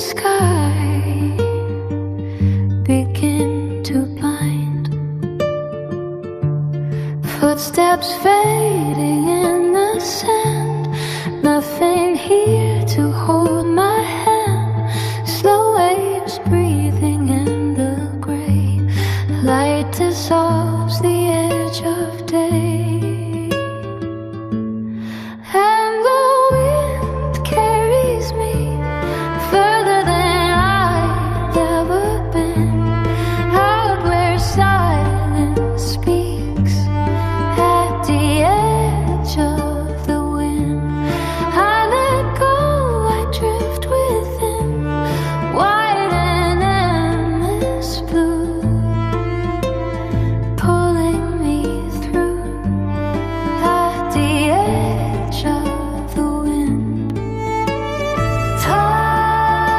sky begin to bind. Footsteps fading in the sand. Nothing here to hold my hand. Slow waves breathing in the gray. Light dissolves the edge of day. And the wind carries me further than I've ever been. Out where silence speaks at the edge of the wind. I let go, I drift within wide and endless blue, pulling me through at the edge of the wind.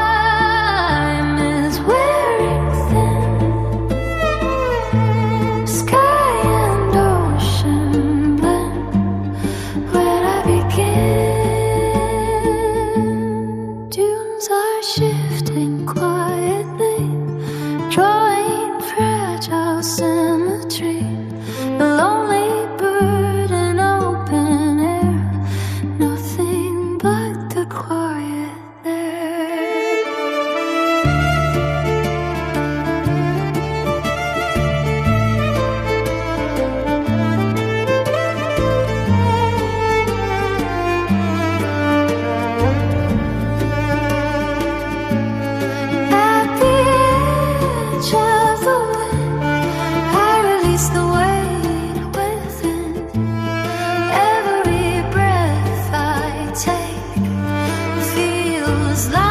Time is wearing thin. Sky and ocean blend when I begin. Dunes are shifting quietly, drawing fragile symmetry. A lonely bird in open air, nothing but the quiet there. At the edge of the wind, I release the weight within. Every breath I take feels like